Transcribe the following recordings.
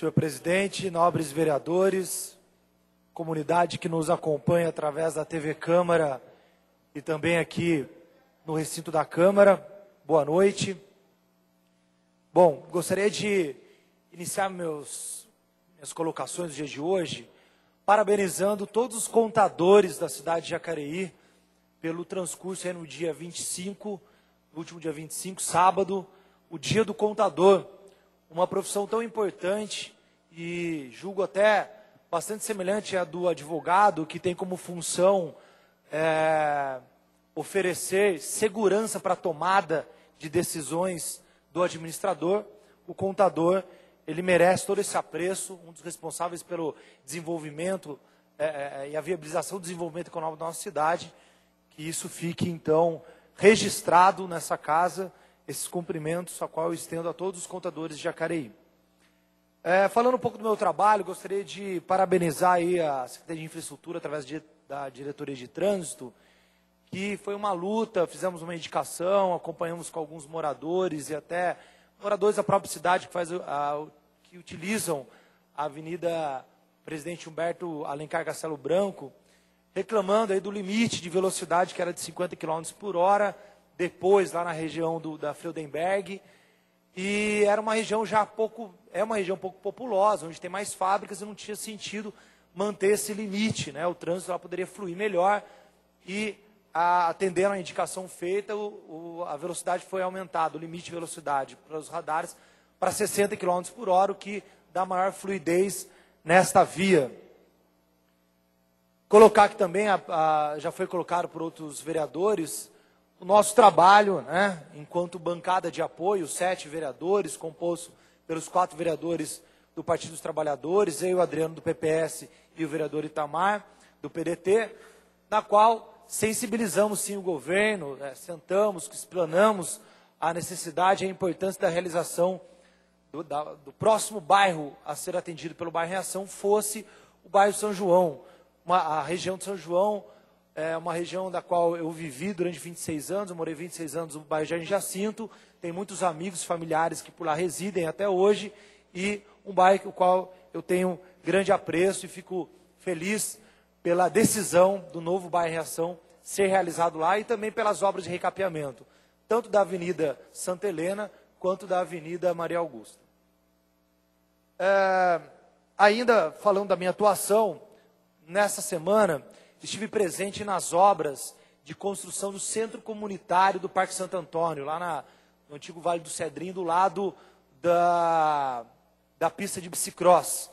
Senhor presidente, nobres vereadores, comunidade que nos acompanha através da TV Câmara e também aqui no recinto da Câmara, boa noite. Bom, gostaria de iniciar minhas colocações do dia de hoje, parabenizando todos os contadores da cidade de Jacareí pelo transcurso aí no dia 25, no último dia 25, sábado, o dia do contador, uma profissão tão importante e julgo até bastante semelhante à do advogado, que tem como função oferecer segurança para a tomada de decisões do administrador. O contador, ele merece todo esse apreço, um dos responsáveis pelo desenvolvimento e a viabilização do desenvolvimento econômico da nossa cidade. Que isso fique, então, registrado nessa casa, esses cumprimentos, a qual eu estendo a todos os contadores de Jacareí. Falando um pouco do meu trabalho, gostaria de parabenizar aí a Secretaria de Infraestrutura, através da Diretoria de Trânsito, que foi uma luta, fizemos uma indicação, acompanhamos com alguns moradores e até moradores da própria cidade que utilizam a Avenida Presidente Humberto Alencar Castelo Branco, reclamando aí do limite de velocidade que era de 50 km por hora, depois lá na região da Freudenberg, e era uma região uma região pouco populosa, onde tem mais fábricas e não tinha sentido manter esse limite, né? O trânsito lá poderia fluir melhor e, atendendo a indicação feita, a velocidade foi aumentada, o limite de velocidade para os radares para 60 km por hora, o que dá maior fluidez nesta via. Colocar aqui também, já foi colocado por outros vereadores, o nosso trabalho, né, enquanto bancada de apoio, 7 vereadores, composto pelos 4 vereadores do Partido dos Trabalhadores, eu, o Adriano, do PPS, e o vereador Itamar, do PDT, na qual sensibilizamos sim o governo, sentamos, explanamos a necessidade e a importância da realização do próximo bairro a ser atendido pelo bairro Reação, fosse o bairro São João. A região de São João é uma região da qual eu vivi durante 26 anos, eu morei 26 anos no bairro Jardim Jacinto, tem muitos amigos, familiares que por lá residem até hoje, e um bairro o qual eu tenho grande apreço e fico feliz pela decisão do novo bairro Reação ser realizado lá e também pelas obras de recapeamento, tanto da Avenida Santa Helena quanto da Avenida Maria Augusta. Ainda falando da minha atuação, nessa semana estive presente nas obras de construção do Centro Comunitário do Parque Santo Antônio, lá no antigo Vale do Cedrinho, do lado da pista de bicicross.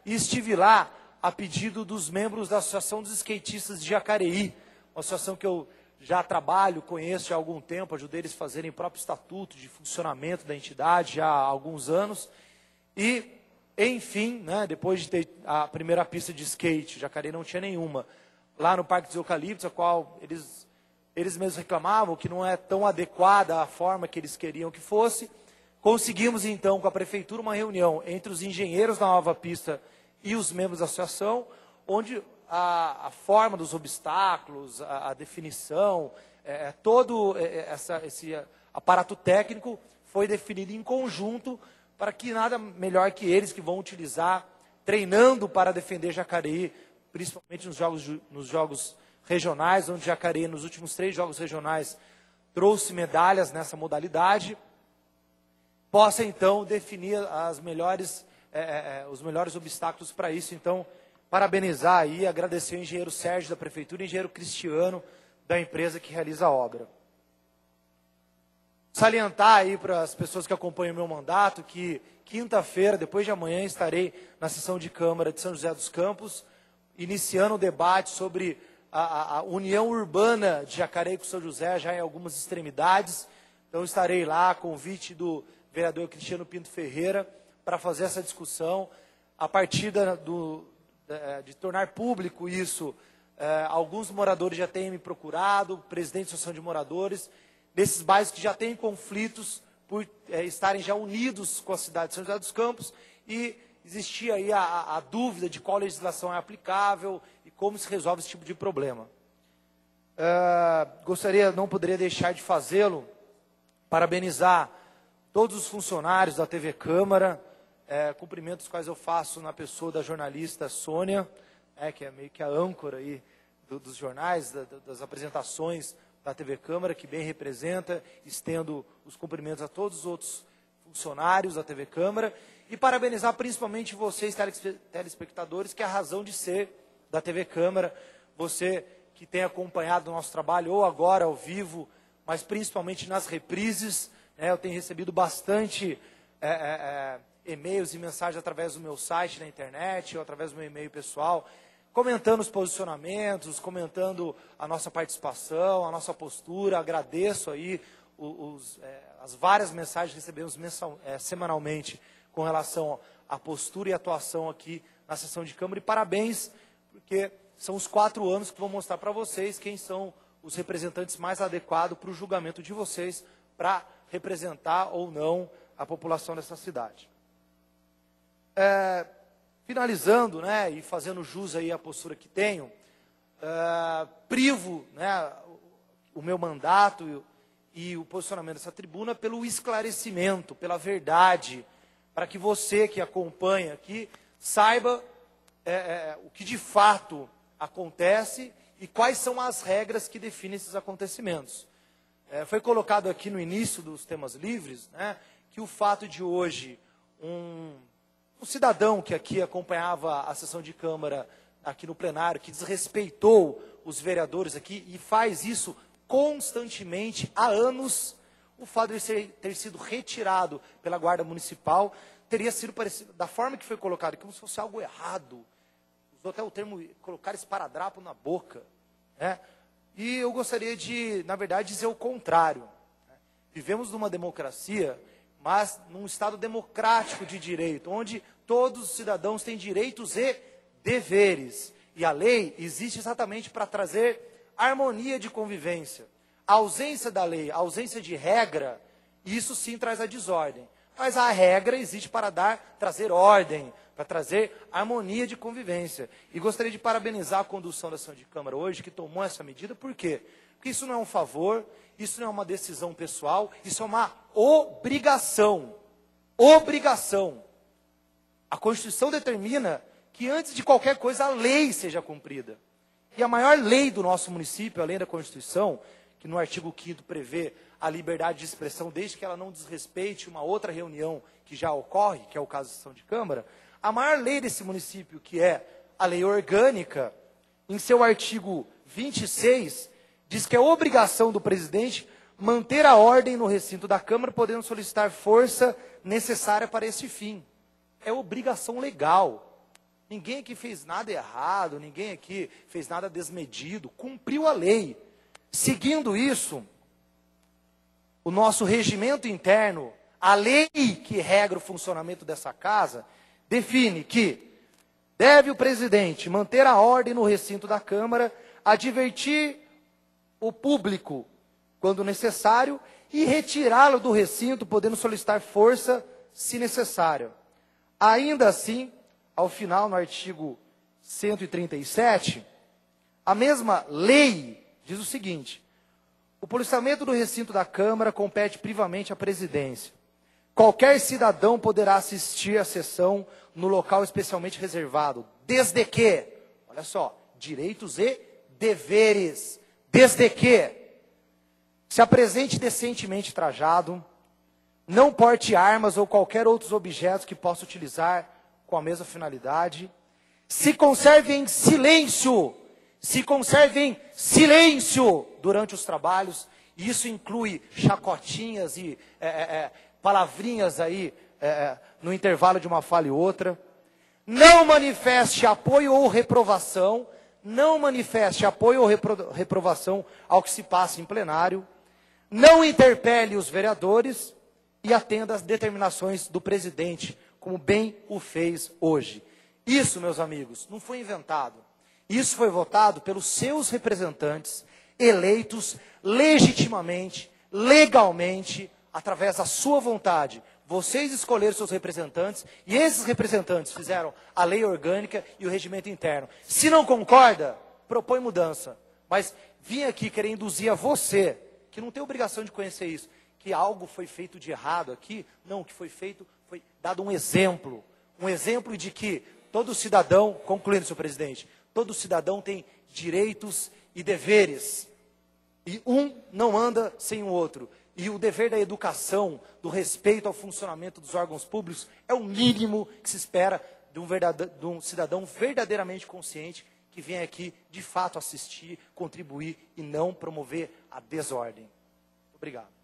E estive lá a pedido dos membros da Associação dos Skatistas de Jacareí, uma associação que eu já trabalho, conheço há algum tempo, ajudei eles a fazerem o próprio estatuto de funcionamento da entidade já há alguns anos. E, enfim, né, depois de ter a primeira pista de skate, Jacareí não tinha nenhuma, lá no Parque dos Eucaliptos, a qual eles mesmos reclamavam que não é tão adequada a forma que eles queriam que fosse. Conseguimos, então, com a Prefeitura, uma reunião entre os engenheiros da nova pista e os membros da associação, onde a forma dos obstáculos, a definição, todo esse aparato técnico foi definido em conjunto, para que nada melhor que eles que vão utilizar, treinando para defender Jacareí, principalmente nos jogos regionais, onde Jacareí, nos últimos 3 jogos regionais, trouxe medalhas nessa modalidade, possa então definir os melhores obstáculos para isso. Então, parabenizar aí, agradecer o engenheiro Sérgio da Prefeitura e o engenheiro Cristiano da empresa que realiza a obra. Salientar aí para as pessoas que acompanham o meu mandato que quinta-feira, depois de amanhã, estarei na sessão de Câmara de São José dos Campos, iniciando o debate sobre a união urbana de Jacareí com São José, já em algumas extremidades. Então estarei lá, a convite do vereador Cristiano Pinto Ferreira, para fazer essa discussão. A partir de tornar público isso, alguns moradores já têm me procurado, presidente da Associação de Moradores, desses bairros que já têm conflitos por estarem já unidos com a cidade de São José dos Campos, e existia aí a dúvida de qual legislação é aplicável e como se resolve esse tipo de problema. Não poderia deixar de fazê-lo, parabenizar todos os funcionários da TV Câmara, cumprimentos quais eu faço na pessoa da jornalista Sônia, que é meio que a âncora aí dos jornais, das apresentações da TV Câmara, que bem representa. Estendo os cumprimentos a todos os outros funcionários da TV Câmara e parabenizar principalmente vocês, telespectadores, que é a razão de ser da TV Câmara. Você que tem acompanhado o nosso trabalho, ou agora ao vivo, mas principalmente nas reprises. Eu tenho recebido bastante e-mails e mensagens através do meu site na internet, ou através do meu e-mail pessoal, comentando os posicionamentos, comentando a nossa participação, a nossa postura. Agradeço aí as várias mensagens que recebemos semanalmente com relação à postura e atuação aqui na sessão de Câmara. E parabéns, porque são os 4 anos que vou mostrar para vocês quem são os representantes mais adequados para o julgamento de vocês, para representar ou não a população dessa cidade. Finalizando, e fazendo jus aí à postura que tenho, privo, o meu mandato e o posicionamento dessa tribuna pelo esclarecimento, pela verdade, para que você que acompanha aqui saiba o que de fato acontece e quais são as regras que definem esses acontecimentos. Foi colocado aqui no início dos temas livres, que o fato de hoje um cidadão que aqui acompanhava a sessão de Câmara aqui no plenário, que desrespeitou os vereadores aqui e faz isso constantemente há anos, o fato de ter sido retirado pela Guarda Municipal teria sido parecido, da forma que foi colocado, como se fosse algo errado. Usou até o termo, colocar esparadrapo na boca. E eu gostaria de, na verdade, dizer o contrário. Vivemos numa democracia, mas num Estado democrático de direito, onde todos os cidadãos têm direitos e deveres. E a lei existe exatamente para trazer harmonia de convivência. A ausência da lei, a ausência de regra, isso sim traz a desordem. Mas a regra existe para trazer ordem, para trazer harmonia de convivência. E gostaria de parabenizar a condução da sessão de Câmara hoje, que tomou essa medida. Por quê? Porque isso não é um favor, isso não é uma decisão pessoal, isso é uma obrigação. Obrigação. A Constituição determina que antes de qualquer coisa a lei seja cumprida. E a maior lei do nosso município, além da Constituição, que no artigo 5º prevê a liberdade de expressão, desde que ela não desrespeite uma outra reunião que já ocorre, que é o caso da sessão de Câmara, a maior lei desse município, que é a lei orgânica, em seu artigo 26, diz que é obrigação do presidente manter a ordem no recinto da Câmara, podendo solicitar força necessária para esse fim. É obrigação legal. Ninguém aqui fez nada errado, ninguém aqui fez nada desmedido, cumpriu a lei. Seguindo isso, o nosso regimento interno, a lei que regra o funcionamento dessa casa, define que deve o presidente manter a ordem no recinto da Câmara, advertir o público quando necessário e retirá-lo do recinto, podendo solicitar força se necessário. Ainda assim, ao final, no artigo 137, a mesma lei diz o seguinte: o policiamento do recinto da Câmara compete privamente à presidência. Qualquer cidadão poderá assistir à sessão no local especialmente reservado, desde que, olha só, direitos e deveres, desde que se apresente decentemente trajado, não porte armas ou qualquer outros objetos que possa utilizar com a mesma finalidade, se conserve em silêncio durante os trabalhos. E isso inclui chacotinhas e palavrinhas aí no intervalo de uma fala e outra. Não manifeste apoio ou reprovação, ao que se passa em plenário. Não interpele os vereadores e atenda às determinações do presidente, como bem o fez hoje. Isso, meus amigos, não foi inventado. Isso foi votado pelos seus representantes, eleitos legitimamente, legalmente, através da sua vontade. Vocês escolheram seus representantes e esses representantes fizeram a lei orgânica e o regimento interno. Se não concorda, propõe mudança. Mas vim aqui querer induzir a você, que não tem obrigação de conhecer isso, que algo foi feito de errado aqui. Não, o que foi feito foi dado um exemplo de que todo cidadão, concluindo, senhor presidente, todo cidadão tem direitos e deveres, e um não anda sem o outro. E o dever da educação, do respeito ao funcionamento dos órgãos públicos, é o mínimo que se espera de um cidadão verdadeiramente consciente, que vem aqui, de fato, assistir, contribuir e não promover a desordem. Obrigado.